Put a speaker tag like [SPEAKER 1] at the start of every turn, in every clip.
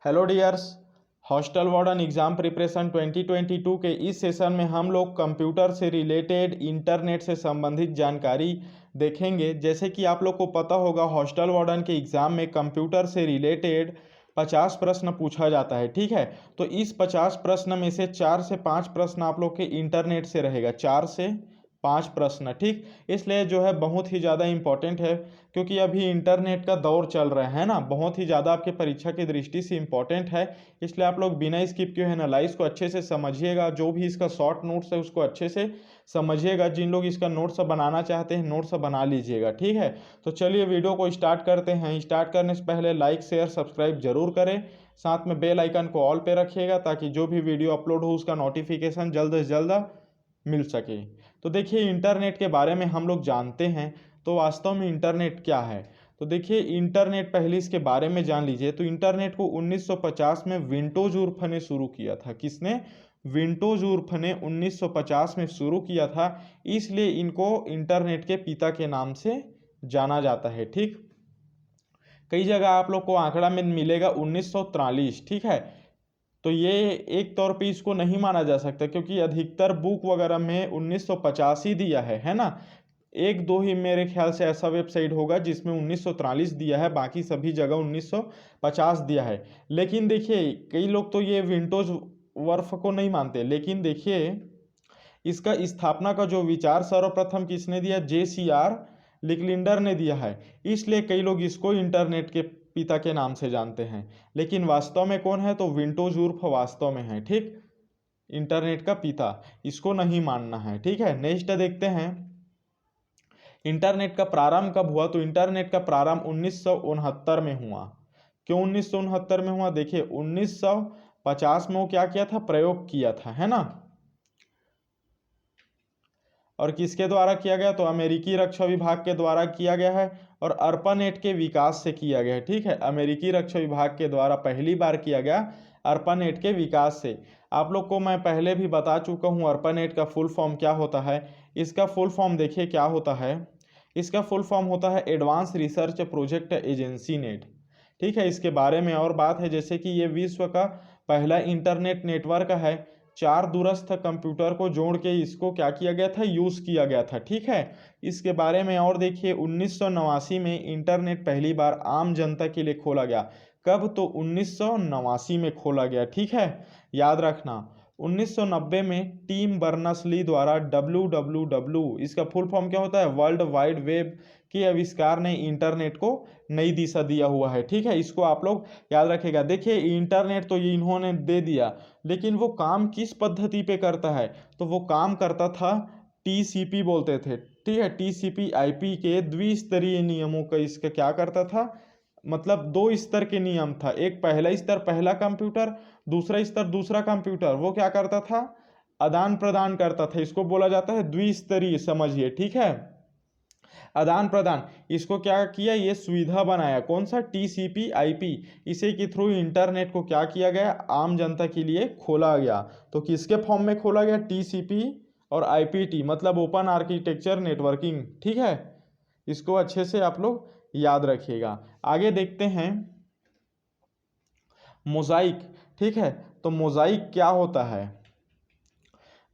[SPEAKER 1] Hello dears, hostel warden exam preparation 2022 के इस session में हम लोग कंप्यूटर से रिलेटेड इंटरनेट से संबंधित जानकारी देखेंगे। जैसे कि आप लोग को पता होगा, हॉस्टल वार्डन के एग्ज़ाम में कंप्यूटर से रिलेटेड 50 प्रश्न पूछा जाता है। ठीक है, तो इस 50 प्रश्न में से 4 से 5 प्रश्न आप लोग के इंटरनेट से रहेगा। 4 से 5 प्रश्न, ठीक। इसलिए जो है बहुत ही ज़्यादा इम्पोर्टेंट है, क्योंकि अभी इंटरनेट का दौर चल रहा है ना, बहुत ही ज़्यादा आपके परीक्षा की दृष्टि से इम्पोर्टेंट है। इसलिए आप लोग बिना स्किप किए एनालाइज को अच्छे से समझिएगा। जो भी इसका शॉर्ट नोट्स है उसको अच्छे से समझिएगा। जिन लोग इसका नोट्स बनाना चाहते हैं, नोट्स बना लीजिएगा। ठीक है, तो चलिए वीडियो को स्टार्ट करते हैं। स्टार्ट करने से पहले लाइक शेयर सब्सक्राइब जरूर करें, साथ में बेल आइकन को ऑल पे रखिएगा, ताकि जो भी वीडियो अपलोड हो उसका नोटिफिकेशन जल्द से जल्द मिल सके। तो देखिए, इंटरनेट के बारे में हम लोग जानते हैं, तो वास्तव में इंटरनेट क्या है। तो देखिए, इंटरनेट पहले इसके बारे में जान लीजिए। तो इंटरनेट को 1950 में विंडोज उर्फ ने शुरू किया था। किसने? विंडोज उर्फ ने 1950 में शुरू किया था, इसलिए इनको इंटरनेट के पिता के नाम से जाना जाता है। ठीक, कई जगह आप लोग को आंकड़ा में मिलेगा 1943। ठीक है, तो ये एक तौर पे इसको नहीं माना जा सकता, क्योंकि अधिकतर बुक वगैरह में 1950 ही दिया है ना। एक दो ही मेरे ख्याल से ऐसा वेबसाइट होगा जिसमें 1943 दिया है, बाकी सभी जगह 1950 दिया है। लेकिन देखिए, कई लोग तो ये विंडोज वर्फ को नहीं मानते, लेकिन देखिए, इसका स्थापना का जो विचार सर्वप्रथम किसने दिया? JCR लिकलिंडर ने दिया है। इसलिए कई लोग इसको इंटरनेट के पिता के नाम से जानते हैं। लेकिन वास्तव में कौन है? तो विंडोज उर्फ वास्तव में है, ठीक, इंटरनेट का पिता। इसको नहीं मानना है। ठीक है, नेक्स्ट देखते हैं, इंटरनेट का प्रारंभ कब हुआ। तो इंटरनेट का प्रारंभ 1969 में हुआ। क्यों 1969 में हुआ? देखिए, 1950 में वो क्या किया था? प्रयोग किया था, है ना। और किसके द्वारा किया गया? तो अमेरिकी रक्षा विभाग के द्वारा किया गया है, और अर्पानेट के विकास से किया गया है। ठीक है, अमेरिकी रक्षा विभाग के द्वारा पहली बार किया गया अर्पानेट के विकास से। आप लोग को मैं पहले भी बता चुका हूँ अर्पानेट का फुल फॉर्म क्या होता है। इसका फुल फॉर्म देखिए क्या होता है। इसका फुल फॉर्म होता है advance research project agency net. ठीक है, इसके बारे में और बात है, जैसे कि ये विश्व का पहला इंटरनेट नेटवर्क है। 4 दूरस्थ कंप्यूटर को जोड़ के इसको क्या किया गया था? यूज़ किया गया था। ठीक है, इसके बारे में और देखिए, 1989 में इंटरनेट पहली बार आम जनता के लिए खोला गया। कब? तो 1989 में खोला गया। ठीक है, याद रखना। 1990 में टीम बर्नर्स-ली द्वारा WWW, इसका फुल फॉर्म क्या होता है? वर्ल्ड वाइड वेब के आविष्कार ने इंटरनेट को नई दिशा दिया हुआ है। ठीक है, इसको आप लोग याद रखेगा। देखिए, इंटरनेट तो ये इन्होंने दे दिया, लेकिन वो काम किस पद्धति पे करता है? तो वो काम करता था, TCP बोलते थे। ठीक है, TCP/IP के द्विस्तरीय नियमों का इसका क्या करता था? मतलब 2 स्तर के नियम था। एक पहला स्तर पहला कंप्यूटर, दूसरा स्तर दूसरा कंप्यूटर। वो क्या करता था? आदान प्रदान करता था। इसको बोला जाता है द्विस्तरीय, समझिए। ठीक है, आदान प्रदान। इसको क्या किया? ये सुविधा बनाया। कौन सा? TCP/IP। इसी के थ्रू इंटरनेट को क्या किया गया? आम जनता के लिए खोला गया। तो किसके फॉर्म में खोला गया? TCP और IPT, मतलब ओपन आर्किटेक्चर नेटवर्किंग। ठीक है, इसको अच्छे से आप लोग याद रखिएगा। आगे देखते हैं, मोजाइक। ठीक है, तो मोजाइक क्या होता है?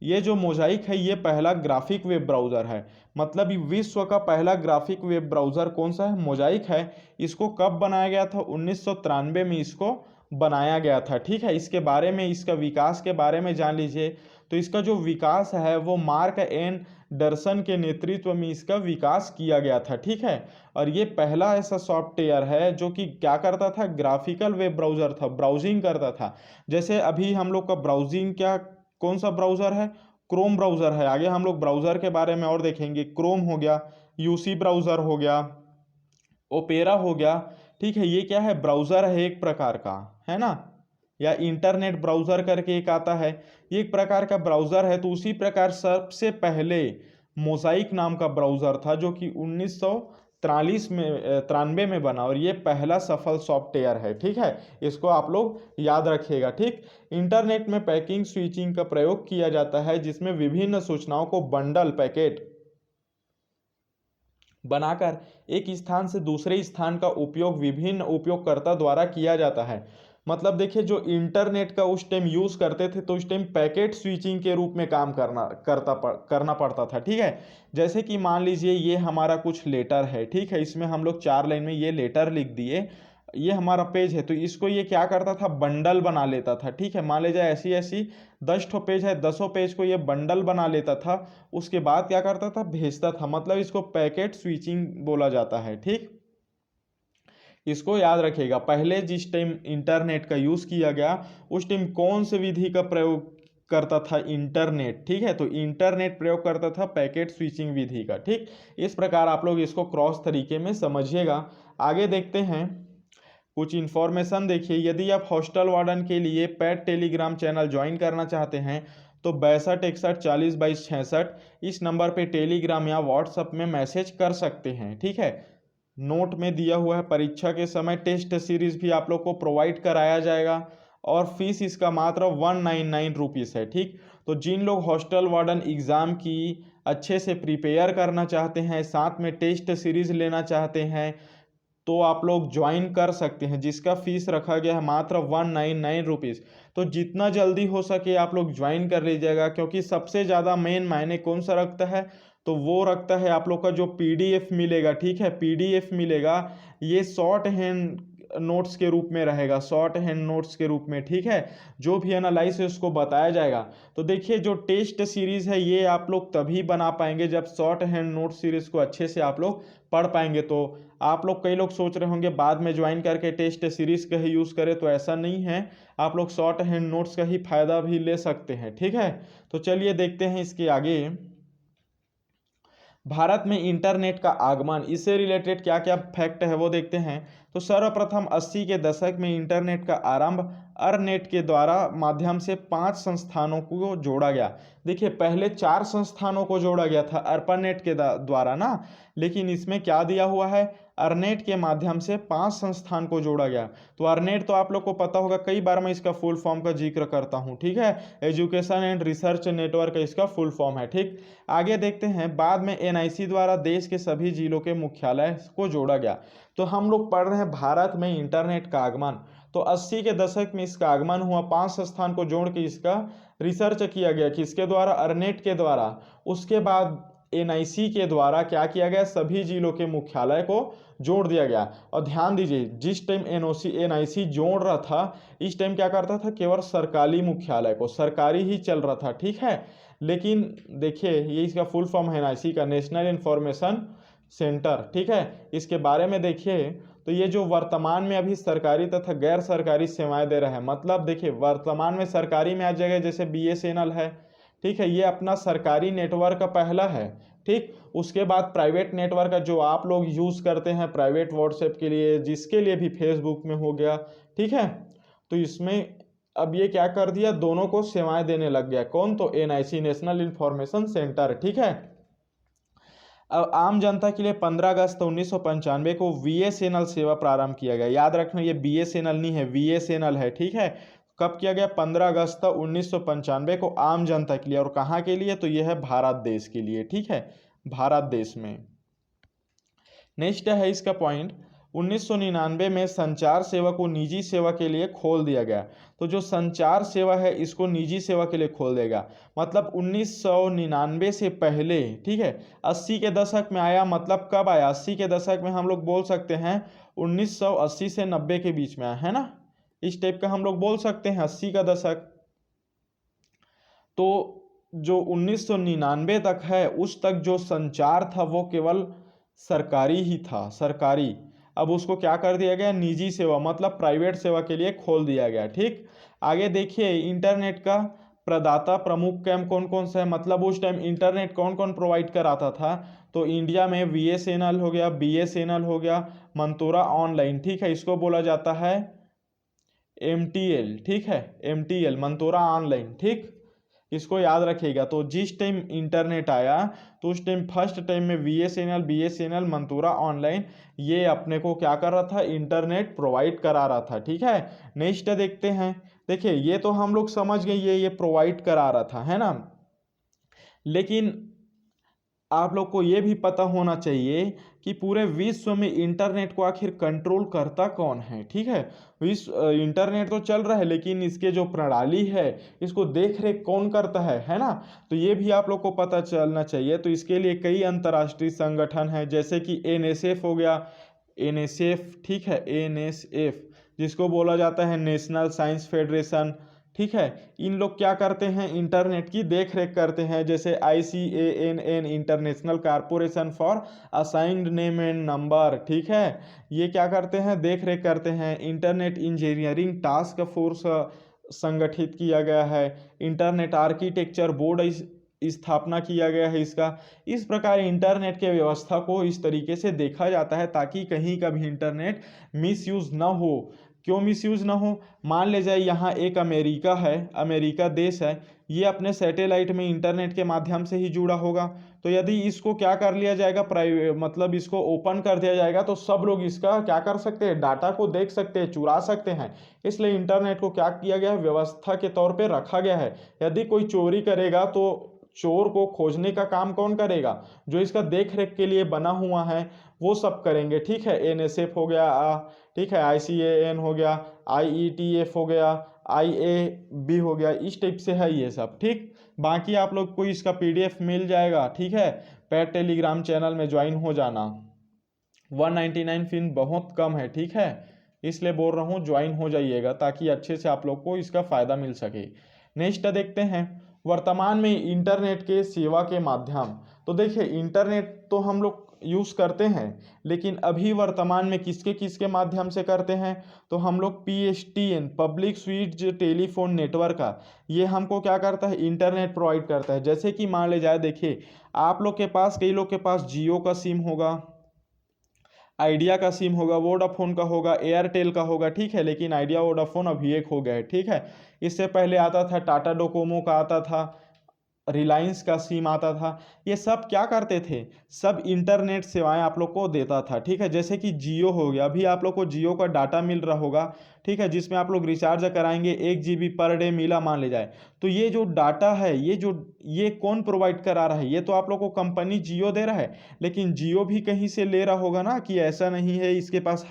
[SPEAKER 1] ये जो मोजाइक है, ये पहला ग्राफिक वेब ब्राउज़र है। मतलब ये विश्व का पहला ग्राफिक वेब ब्राउज़र कौन सा है? मोजाइक है। इसको कब बनाया गया था? 1993 में इसको बनाया गया था। ठीक है, इसके बारे में, इसका विकास के बारे में जान लीजिए। तो इसका जो विकास है वो मार्क एन डरसन के नेतृत्व में इसका विकास किया गया था। ठीक है, और ये पहला ऐसा सॉफ्टवेयर है जो कि क्या करता था? ग्राफिकल वेब ब्राउज़र था, ब्राउजिंग करता था। जैसे अभी हम लोग का ब्राउजिंग क्या, कौन सा ब्राउज़र है? क्रोम ब्राउज़र है। आगे हम लोग ब्राउज़र के बारे में और देखेंगे। क्रोम हो गया, UC ब्राउज़र हो गया, ओपेरा हो गया। ठीक है, ये क्या है? ब्राउज़र है एक प्रकार का, है ना। या इंटरनेट ब्राउज़र करके एक आता है, ये एक प्रकार का ब्राउज़र है। तो उसी प्रकार सबसे पहले मोज़ाइक नाम का ब्राउज़र था, जो कि 1993 में बना, और ये पहला सफल सॉफ्टवेयर है। ठीक है, इसको आप लोग याद रखिएगा। ठीक, इंटरनेट में पैकिंग स्विचिंग का प्रयोग किया जाता है, जिसमें विभिन्न सूचनाओं को बंडल पैकेट बनाकर एक स्थान से दूसरे स्थान का उपयोग विभिन्न उपयोगकर्ता द्वारा किया जाता है। मतलब देखिए जो इंटरनेट का उस टाइम यूज़ करते थे तो उस टाइम पैकेट स्विचिंग के रूप में काम करना पड़ता था, ठीक है। जैसे कि मान लीजिए ये हमारा कुछ लेटर है, ठीक है, इसमें हम लोग 4 लाइन में ये लेटर लिख दिए, ये हमारा पेज है, तो इसको ये क्या करता था, बंडल बना लेता था, ठीक है। मान लीजिए ऐसी ऐसी 10 ठो पेज है, 10 पेज को ये बंडल बना लेता था, उसके बाद क्या करता था, भेजता था, मतलब इसको पैकेट स्विचिंग बोला जाता है, ठीक। इसको याद रखिएगा, पहले जिस टाइम इंटरनेट का यूज़ किया गया उस टाइम कौन से विधि का प्रयोग करता था, इंटरनेट, ठीक है। तो इंटरनेट प्रयोग करता था पैकेट स्विचिंग विधि का, ठीक। इस प्रकार आप लोग इसको क्रॉस तरीके में समझिएगा। आगे देखते हैं कुछ इन्फॉर्मेशन। देखिए, यदि आप हॉस्टल वार्डन के लिए पेड टेलीग्राम चैनल ज्वाइन करना चाहते हैं तो 6261402266 इस नंबर पे टेलीग्राम या व्हाट्सएप में मैसेज कर सकते हैं, ठीक है। नोट में दिया हुआ है, परीक्षा के समय टेस्ट सीरीज भी आप लोग को प्रोवाइड कराया जाएगा और फीस इसका मात्र 199 रुपीज़ है, ठीक। तो जिन लोग हॉस्टल वार्डन एग्ज़ाम की अच्छे से प्रिपेयर करना चाहते हैं, साथ में टेस्ट सीरीज लेना चाहते हैं, तो आप लोग ज्वाइन कर सकते हैं, जिसका फीस रखा गया है मात्र 199 रुपीज़। तो जितना जल्दी हो सके आप लोग ज्वाइन कर लीजिएगा, क्योंकि सबसे ज़्यादा मेन मायने कौन सा रखता है, तो वो रखता है आप लोग का जो पीडीएफ मिलेगा, ठीक है। पीडीएफ मिलेगा, ये शॉर्ट हैंड नोट्स के रूप में रहेगा, शॉर्ट हैंड नोट्स के रूप में, ठीक है। जो भी एनालाइसिस उसको बताया जाएगा। तो देखिए जो टेस्ट सीरीज है ये आप लोग तभी बना पाएंगे जब शॉर्ट हैंड नोट सीरीज को अच्छे से आप लोग पढ़ पाएंगे। तो आप लोग, कई लोग सोच रहे होंगे बाद में ज्वाइन करके टेस्ट सीरीज का ही यूज़ करें, तो ऐसा नहीं है, आप लोग शॉर्ट हैंड नोट्स का ही फायदा भी ले सकते हैं, ठीक है। तो चलिए देखते हैं इसके आगे। भारत में इंटरनेट का आगमन, इससे रिलेटेड क्या क्या फैक्ट है वो देखते हैं। तो सर्वप्रथम 80 के दशक में इंटरनेट का आरंभ अर्नेट के द्वारा माध्यम से 5 संस्थानों को जोड़ा गया। देखिए पहले 4 संस्थानों को जोड़ा गया था अर्पानेट के द्वारा ना, लेकिन इसमें क्या दिया हुआ है, अर्नेट के माध्यम से 5 संस्थान को जोड़ा गया। तो अर्नेट तो आप लोग को पता होगा, कई बार मैं इसका फुल फॉर्म का जिक्र करता हूँ, ठीक है। एजुकेशन एंड रिसर्च नेटवर्क इसका फुल फॉर्म है, ठीक। आगे देखते हैं, बाद में एनआईसी द्वारा देश के सभी जिलों के मुख्यालय को जोड़ा गया। तो हम लोग पढ़ रहे हैं भारत में इंटरनेट का आगमन, तो 80 के दशक में इसका आगमन हुआ, 5 संस्थान को जोड़ के इसका रिसर्च किया गया, किसके द्वारा, अर्नेट के द्वारा। उसके बाद एनआईसी के द्वारा क्या किया गया, सभी जिलों के मुख्यालय को जोड़ दिया गया। और ध्यान दीजिए, जिस टाइम एनआईसी जोड़ रहा था, इस टाइम क्या करता था, केवल सरकारी मुख्यालय को, सरकारी ही चल रहा था, ठीक है। लेकिन देखिए ये इसका फुल फॉर्म है एनआईसी का, नेशनल इंफॉर्मेशन सेंटर, ठीक है। इसके बारे में देखिए, तो ये जो वर्तमान में अभी सरकारी तथा गैर सरकारी सेवाएं दे रहा है, मतलब देखिए वर्तमान में सरकारी में आ जाएगा, जैसे बीएसएनएल है, ठीक है, ये अपना सरकारी नेटवर्क का पहला है, ठीक। उसके बाद प्राइवेट नेटवर्क का जो आप लोग यूज़ करते हैं प्राइवेट व्हाट्सएप के लिए, जिसके लिए भी फेसबुक में हो गया, ठीक है। तो इसमें अब ये क्या कर दिया, दोनों को सेवाएं देने लग गया, कौन, तो एनआईसी, नेशनल इंफॉर्मेशन सेंटर, ठीक है। अब आम जनता के लिए 15 अगस्त 1995 को बीएसएनएल सेवा प्रारंभ किया गया। याद रखना ये बीएसएनएल नहीं है, बीएसएनएल है, ठीक है। कब किया गया, 15 अगस्त 1995 को आम जनता के लिए, और कहाँ के लिए, तो यह है भारत देश के लिए, ठीक है, भारत देश में। नेक्स्ट है इसका पॉइंट, 1999 में संचार सेवा को निजी सेवा के लिए खोल दिया गया। तो जो संचार सेवा है इसको निजी सेवा के लिए खोल देगा, मतलब 1999 से पहले, ठीक है। 80 के दशक में आया, मतलब कब आया, 80 के दशक में हम लोग बोल सकते हैं 1980 से 90 के बीच में आया है ना, इस टाइप का हम लोग बोल सकते हैं 80 का दशक। तो जो 1999 तक है उस तक जो संचार था वो केवल सरकारी ही था, सरकारी। अब उसको क्या कर दिया गया, निजी सेवा, मतलब प्राइवेट सेवा के लिए खोल दिया गया, ठीक। आगे देखिए, इंटरनेट का प्रदाता प्रमुख कैम कौन कौन सा है, मतलब उस टाइम इंटरनेट कौन कौन प्रोवाइड कराता था, तो इंडिया में बीएसएनएल हो गया, बीएसएनएल हो गया, मंतोरा ऑनलाइन, ठीक है, इसको बोला जाता है एमटीएल, ठीक है, एमटीएल, मंतोरा ऑनलाइन, ठीक। इसको याद रखिएगा। तो जिस टाइम इंटरनेट आया तो उस टाइम फर्स्ट टाइम में बीएसएनएल मंतूरा ऑनलाइन ये अपने को क्या कर रहा था, इंटरनेट प्रोवाइड करा रहा था, ठीक है। नेक्स्ट देखते हैं, देखिए ये तो हम लोग समझ गए, ये प्रोवाइड करा रहा था, है ना। लेकिन आप लोग को ये भी पता होना चाहिए कि पूरे विश्व में इंटरनेट को आखिर कंट्रोल करता कौन है। ठीक है, इंटरनेट तो चल रहा है, लेकिन इसके जो प्रणाली है इसको देख रेख कौन करता है ना। तो ये भी आप लोग को पता चलना चाहिए। तो इसके लिए कई अंतर्राष्ट्रीय संगठन हैं, जैसे कि एनएसएफ हो गया, एनएसएफ, ठीक है, एनएसएफ जिसको बोला जाता है नेशनल साइंस फेडरेशन। ठीक है, इन लोग क्या करते हैं, इंटरनेट की देख रेख करते हैं। जैसे ICANN, international corporation for assigned name and number. ठीक है, ये क्या करते हैं, देख रेख करते हैं। इंटरनेट इंजीनियरिंग टास्क फोर्स संगठित किया गया है। इंटरनेट आर्किटेक्चर बोर्ड स्थापना किया गया है इसका। इस प्रकार इंटरनेट के व्यवस्था को इस तरीके से देखा जाता है ताकि कहीं का भी इंटरनेट मिसयूज ना हो। क्यों मिसयूज ना हो, मान ले जाए यहाँ एक अमेरिका है, अमेरिका देश है, ये अपने सैटेलाइट में इंटरनेट के माध्यम से ही जुड़ा होगा। तो यदि इसको क्या कर लिया जाएगा, प्राइवेट मतलब इसको ओपन कर दिया जाएगा, तो सब लोग इसका क्या कर सकते हैं, डाटा को देख सकते हैं, चुरा सकते हैं। इसलिए इंटरनेट को क्या किया गया है, व्यवस्था के तौर पे रखा गया है। यदि कोई चोरी करेगा तो चोर को खोजने का काम कौन करेगा, जो इसका देख रेख के लिए बना हुआ है वो सब करेंगे। ठीक है, एनएसएफ हो गया, ठीक है, ICAN हो गया, IETF हो गया, IAB हो गया, इस टाइप से है ये सब। ठीक, बाकी आप लोग को इसका PDF मिल जाएगा। ठीक है, पेड टेलीग्राम चैनल में ज्वाइन हो जाना। 199 फीस बहुत कम है। ठीक है, इसलिए बोल रहा हूँ ज्वाइन हो जाइएगा ताकि अच्छे से आप लोग को इसका फ़ायदा मिल सके। नेक्स्ट देखते हैं वर्तमान में इंटरनेट के सेवा के माध्यम। तो देखिए, इंटरनेट तो हम लोग यूज़ करते हैं, लेकिन अभी वर्तमान में किसके किसके माध्यम से करते हैं, तो हम लोग PSTN public switch telephone network का, ये हमको क्या करता है, इंटरनेट प्रोवाइड करता है। जैसे कि मान ले जाए, देखिए आप लोग के पास, कई लोग के पास जियो का सिम होगा, आइडिया का सिम होगा, वोडाफोन का होगा, एयरटेल का होगा। ठीक है, लेकिन आइडिया वोडाफोन अभी एक हो गया है। ठीक है, इससे पहले आता था टाटा डोकोमो का आता था, रिलायंस का सिम आता था। ये सब क्या करते थे, सब इंटरनेट सेवाएं आप लोग को देता था। ठीक है, जैसे कि जियो हो गया, अभी आप लोग को जियो का डाटा मिल रहा होगा। ठीक है, जिसमें आप लोग रिचार्ज कराएंगे 1 GB पर डे मिला मान ले जाए, तो ये जो डाटा है, ये कौन प्रोवाइड करा रहा है, ये तो आप लोग को कंपनी जियो दे रहा है। लेकिन जियो भी कहीं से ले रहा होगा ना, कि ऐसा नहीं है इसके पास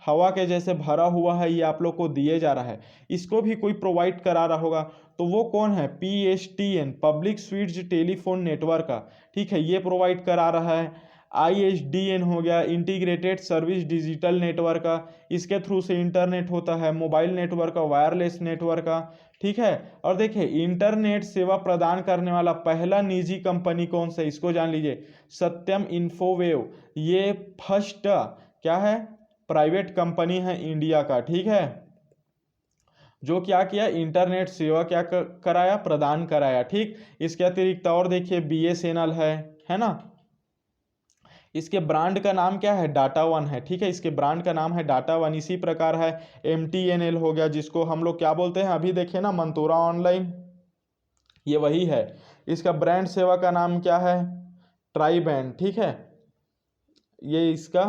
[SPEAKER 1] हवा के जैसे भरा हुआ है, ये आप लोग को दिए जा रहा है, इसको भी कोई प्रोवाइड करा रहा होगा। तो वो कौन है, PSTN public switch telephone network का। ठीक है, ये प्रोवाइड करा रहा है। ISDN हो गया, इंटीग्रेटेड सर्विस डिजिटल नेटवर्क का, इसके थ्रू से इंटरनेट होता है। मोबाइल नेटवर्क का, वायरलेस नेटवर्क का। ठीक है, और देखिए इंटरनेट सेवा प्रदान करने वाला पहला निजी कंपनी कौन सा, इसको जान लीजिए, सत्यम इंफोवेव। ये फर्स्ट क्या है, प्राइवेट कंपनी है इंडिया का। ठीक है, जो क्या किया, इंटरनेट सेवा क्या कराया, प्रदान कराया। ठीक, इसके अतिरिक्त और देखिए BSNL है ना, इसके ब्रांड का नाम क्या है, डाटा वन है। ठीक है, इसके ब्रांड का नाम है डाटा वन। इसी प्रकार है MTNL हो गया, जिसको हम लोग क्या बोलते हैं, अभी देखिए ना, मंतूरा ऑनलाइन, ये वही है। इसका ब्रांड सेवा का नाम क्या है, ट्राइबैंड। ठीक है, ये इसका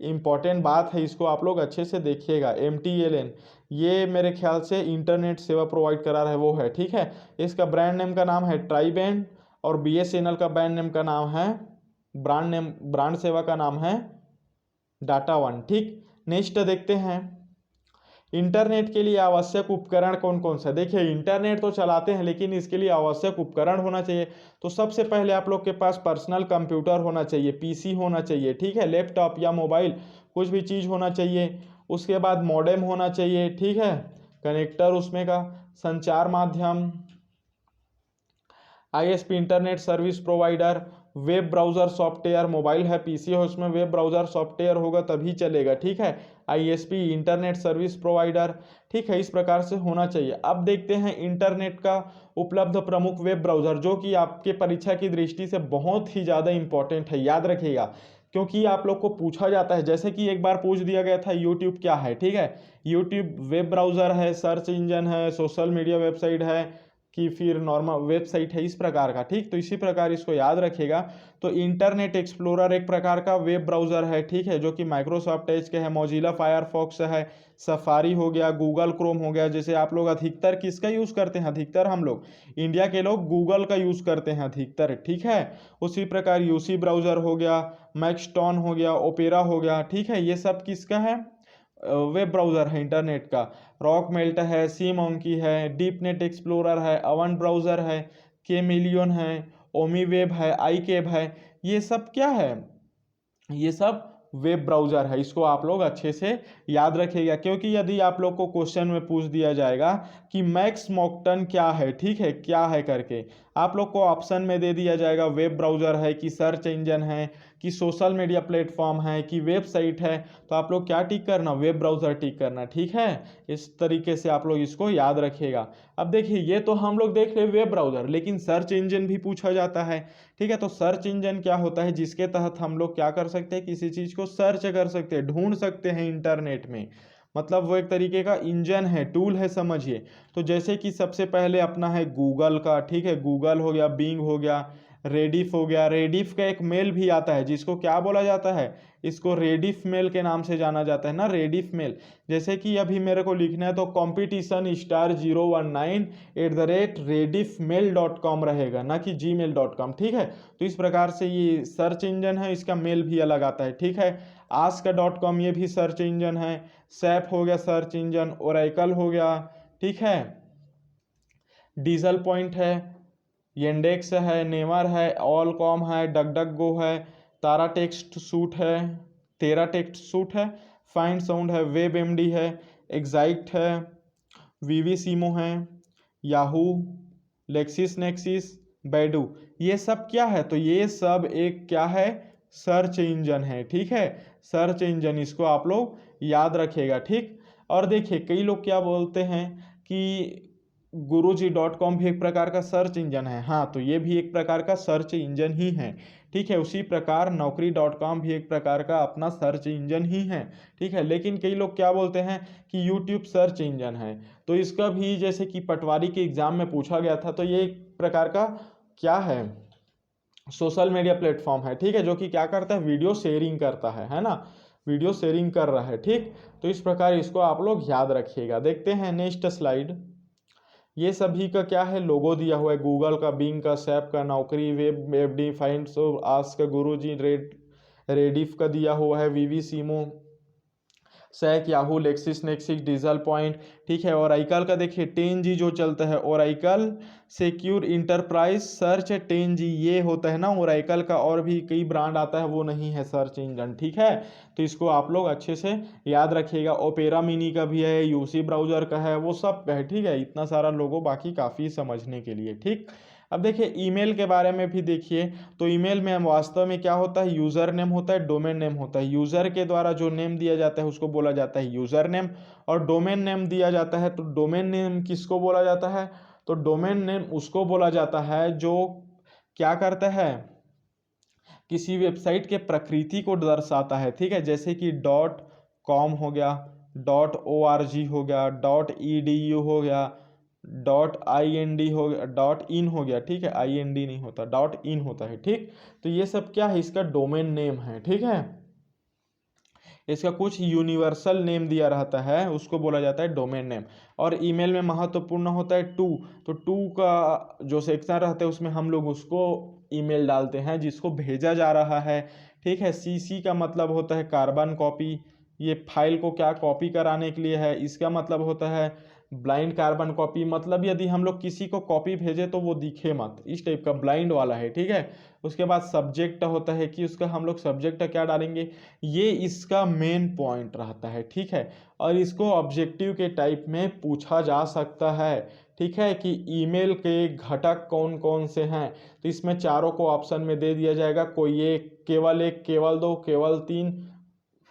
[SPEAKER 1] इम्पॉर्टेंट बात है, इसको आप लोग अच्छे से देखिएगा। MTNL ये मेरे ख्याल से इंटरनेट सेवा प्रोवाइड करा रहा है, वो है। ठीक है, इसका ब्रांड नेम का नाम है ट्राइबैंड, और BSNL का ब्रांड नेम का नाम है, ब्रांड सेवा का नाम है डाटा वन। ठीक, नेक्स्ट देखते हैं इंटरनेट के लिए आवश्यक उपकरण कौन कौन सा। देखिए, इंटरनेट तो चलाते हैं, लेकिन इसके लिए आवश्यक उपकरण होना चाहिए। तो सबसे पहले आप लोग के पास पर्सनल कंप्यूटर होना चाहिए, PC होना चाहिए। ठीक है, लैपटॉप या मोबाइल कुछ भी चीज़ होना चाहिए। उसके बाद मॉडेम होना चाहिए। ठीक है, कनेक्टर उसमें का, संचार माध्यम, ISP internet service provider, web browser software, mobile है PC है उसमें वेब ब्राउज़र सॉफ्टवेयर होगा तभी चलेगा। ठीक है, ISP इंटरनेट सर्विस प्रोवाइडर। ठीक है, इस प्रकार से होना चाहिए। अब देखते हैं इंटरनेट का उपलब्ध प्रमुख वेब ब्राउज़र, जो कि आपके परीक्षा की दृष्टि से बहुत ही ज़्यादा इंपॉर्टेंट है, याद रखिएगा, क्योंकि आप लोग को पूछा जाता है। जैसे कि एक बार पूछ दिया गया था यूट्यूब क्या है। ठीक है, यूट्यूब वेब ब्राउज़र है, सर्च इंजन है, सोशल मीडिया वेबसाइट है, कि फिर नॉर्मल वेबसाइट है, इस प्रकार का। ठीक, तो इसी प्रकार इसको याद रखिएगा। तो इंटरनेट एक्सप्लोरर एक प्रकार का वेब ब्राउज़र है, ठीक है, जो कि माइक्रोसॉफ्ट एज के है। मोजिला फायरफॉक्स है, सफारी हो गया, गूगल क्रोम हो गया। जैसे आप लोग अधिकतर किसका यूज़ करते हैं, अधिकतर हम लोग इंडिया के लोग गूगल का यूज़ करते हैं अधिकतर, ठीक है। उसी प्रकार यूसी ब्राउज़र हो गया, मैक्सटॉन हो गया, ओपेरा हो गया, ठीक है, ये सब किसका है, वेब ब्राउज़र है इंटरनेट का। रॉक मेल्ट है, सी मॉन्की है, डीप नेट एक्सप्लोरर है, अवन ब्राउज़र है, के मिलियन है, ओमी वेब है, आई केब है। ये सब क्या है, ये सब वेब ब्राउज़र है। इसको आप लोग अच्छे से याद रखिएगा, क्योंकि यदि आप लोग को क्वेश्चन में पूछ दिया जाएगा कि मैक्स मॉकटर्न क्या है, ठीक है, क्या है करके, आप लोग को ऑप्शन में दे दिया जाएगा वेब ब्राउज़र है कि सर्च इंजन है कि सोशल मीडिया प्लेटफॉर्म है कि वेबसाइट है, तो आप लोग क्या टिक करना, वेब ब्राउज़र टिक करना, ठीक है। इस तरीके से आप लोग इसको याद रखिएगा। अब देखिए, ये तो हम लोग देख रहे वेब ब्राउज़र, लेकिन सर्च इंजन भी पूछा जाता है, ठीक है। तो सर्च इंजन क्या होता है, जिसके तहत हम लोग क्या कर सकते हैं, किसी चीज़ को सर्च कर सकते हैं, ढूंढ सकते हैं इंटरनेट में। मतलब वो एक तरीके का इंजन है, टूल है, समझिए। तो जैसे कि सबसे पहले अपना है गूगल का, ठीक है, गूगल हो गया, बिंग हो गया, रेडिफ हो गया। रेडिफ का एक मेल भी आता है जिसको क्या बोला जाता है, इसको रेडिफ मेल के नाम से जाना जाता है ना, रेडिफ मेल। जैसे कि अभी मेरे को लिखना है तो competition*019@rediffmail.com रहेगा, ना कि gmail.com, ठीक है। तो इस प्रकार से ये सर्च इंजन है, इसका मेल भी अलग आता है, ठीक है। ask.com ये भी सर्च इंजन है। सैप हो गया सर्च इंजन, ओरेकल हो गया, ठीक है, डीजल पॉइंट है, येंडेक्स है, नेवर है, ऑलकॉम है, डगडगगो है, तारा टेक्स्ट सूट है, तेरा टेक्स्ट सूट है, फाइंड साउंड है, वेब एमडी है, एग्जाइट है, वीवी सीमो है, याहू, लेक्सिस नेक्सिस, बैडू। ये सब क्या है, तो ये सब एक क्या है, सर्च इंजन है, ठीक है, सर्च इंजन। इसको आप लोग याद रखिएगा, ठीक। और देखिए, कई लोग क्या बोलते हैं कि guruji.com भी एक प्रकार का सर्च इंजन है। हाँ, तो ये भी एक प्रकार का सर्च इंजन ही है, ठीक है। उसी प्रकार naukri.com भी एक प्रकार का अपना सर्च इंजन ही है, ठीक है। लेकिन कई लोग क्या बोलते हैं कि यूट्यूब सर्च इंजन है, तो इसका भी जैसे कि पटवारी के एग्जाम में पूछा गया था, तो ये एक प्रकार का क्या है, सोशल मीडिया प्लेटफॉर्म है, ठीक है, जो कि क्या करता है, वीडियो शेयरिंग करता है ना, वीडियो शेयरिंग कर रहा है, ठीक। तो इस प्रकार इसको आप लोग याद रखिएगा। देखते हैं नेक्स्ट स्लाइड। ये सभी का क्या है, लोगो दिया हुआ है, गूगल का, बिंग का, सैप का, नौकरी, वेब एफडी, फाइंड सो, आस्क का, गुरुजी, रेडिफ का दिया हुआ है, वीवी सीमो, सैक, Yahoo, Lexis Nexis, Diesel Point, ठीक है। और आईकल का देखिए 10G जो चलता है, और आईकल सिक्योर इंटरप्राइज सर्च 10G ये होता है ना, और आईकल का और भी कई ब्रांड आता है, वो नहीं है सर्च इंजन, ठीक है। तो इसको आप लोग अच्छे से याद रखिएगा। ओपेरा मिनी का भी है, यूसी ब्राउज़र का है, वो सब है, ठीक है। इतना सारा लोगो बाकी काफ़ी समझने के लिए, ठीक। अब देखिए ईमेल के बारे में भी देखिए। तो ईमेल में वास्तव में क्या होता है, यूज़र नेम होता है, डोमेन नेम होता है। यूज़र के द्वारा जो नेम दिया जाता है उसको बोला जाता है यूज़र नेम, और डोमेन नेम दिया जाता है तो डोमेन नेम किसको बोला जाता है, तो डोमेन नेम उसको बोला जाता है जो क्या करता है, किसी वेबसाइट के प्रकृति को दर्शाता है, ठीक है। जैसे कि .com हो गया, .org हो गया, .edu हो गया, .ind हो गया, .in हो गया, ठीक है, IND नहीं होता, .in होता है, ठीक। तो ये सब क्या है, इसका डोमेन नेम है, ठीक है। इसका कुछ यूनिवर्सल नेम दिया रहता है, उसको बोला जाता है डोमेन नेम। और ईमेल में महत्वपूर्ण होता है टू, तो टू का जो सेक्शन रहता है उसमें हम लोग उसको ईमेल डालते हैं जिसको भेजा जा रहा है, ठीक है। CC का मतलब होता है कार्बन कॉपी, ये फाइल को क्या कॉपी कराने के लिए है। इसका मतलब होता है ब्लाइंड कार्बन कॉपी, मतलब यदि हम लोग किसी को कॉपी भेजे तो वो दिखे मत, इस टाइप का ब्लाइंड वाला है, ठीक है। उसके बाद सब्जेक्ट होता है कि उसका हम लोग सब्जेक्ट क्या डालेंगे, ये इसका मेन पॉइंट रहता है, ठीक है। और इसको ऑब्जेक्टिव के टाइप में पूछा जा सकता है, ठीक है, कि ईमेल के घटक कौन कौन से हैं। तो इसमें चारों को ऑप्शन में दे दिया जाएगा, कोई एक, केवल दो, केवल तीन,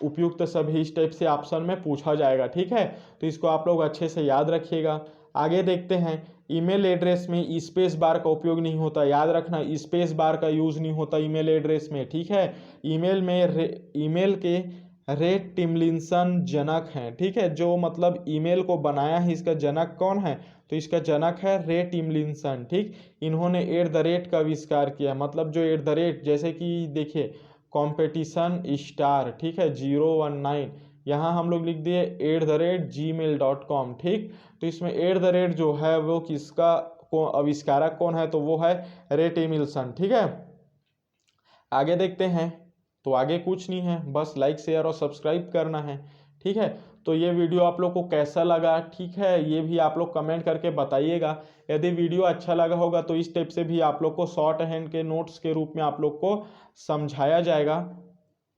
[SPEAKER 1] उपयुक्त सभी, इस टाइप से ऑप्शन में पूछा जाएगा, ठीक है। तो इसको आप लोग अच्छे से याद रखिएगा। आगे देखते हैं। ईमेल एड्रेस में स्पेस बार का उपयोग नहीं होता, याद रखना, स्पेस बार का यूज़ नहीं होता ईमेल एड्रेस में, ठीक है। ईमेल में ईमेल के रे टिमलिंसन जनक हैं, ठीक है। जो मतलब ईमेल को बनाया है इसका जनक कौन है, तो इसका जनक है रे टिमलिंसन, ठीक। इन्होंने @ का आविष्कार किया, मतलब जो @ जैसे कि देखिए कंपटीशन स्टार, ठीक है 019, यहाँ हम लोग लिख दिए @gmail.com, ठीक। तो इसमें जो है वो किसका को आविष्कारक कौन है, तो वो है रे टिमलिंसन, ठीक है। आगे देखते हैं, तो आगे कुछ नहीं है, बस लाइक शेयर और सब्सक्राइब करना है, ठीक है। तो ये वीडियो आप लोग को कैसा लगा, ठीक है, ये भी आप लोग कमेंट करके बताइएगा। यदि वीडियो अच्छा लगा होगा तो इस टाइप से भी आप लोग को शॉर्ट हैंड के नोट्स के रूप में आप लोग को समझाया जाएगा,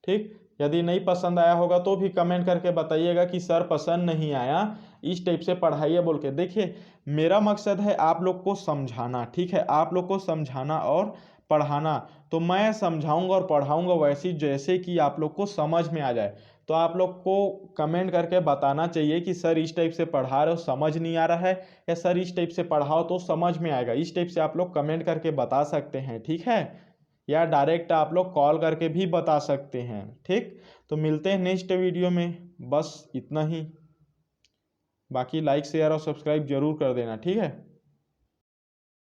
[SPEAKER 1] ठीक। यदि नहीं पसंद आया होगा तो भी कमेंट करके बताइएगा कि सर पसंद नहीं आया, इस टाइप से पढ़ाइए बोल के। देखिए मेरा मकसद है आप लोग को समझाना, ठीक है, आप लोग को समझाना और पढ़ाना। तो मैं समझाऊंगा और पढ़ाऊंगा वैसे जैसे कि आप लोग को समझ में आ जाए। तो आप लोग को कमेंट करके बताना चाहिए कि सर इस टाइप से पढ़ा रहे हो समझ नहीं आ रहा है, या सर इस टाइप से पढ़ाओ तो समझ में आएगा। इस टाइप से आप लोग कमेंट करके बता सकते हैं, ठीक है, या डायरेक्ट आप लोग कॉल करके भी बता सकते हैं, ठीक। तो मिलते हैं नेक्स्ट वीडियो में, बस इतना ही। बाकी लाइक शेयर और सब्सक्राइब जरूर कर देना, ठीक है।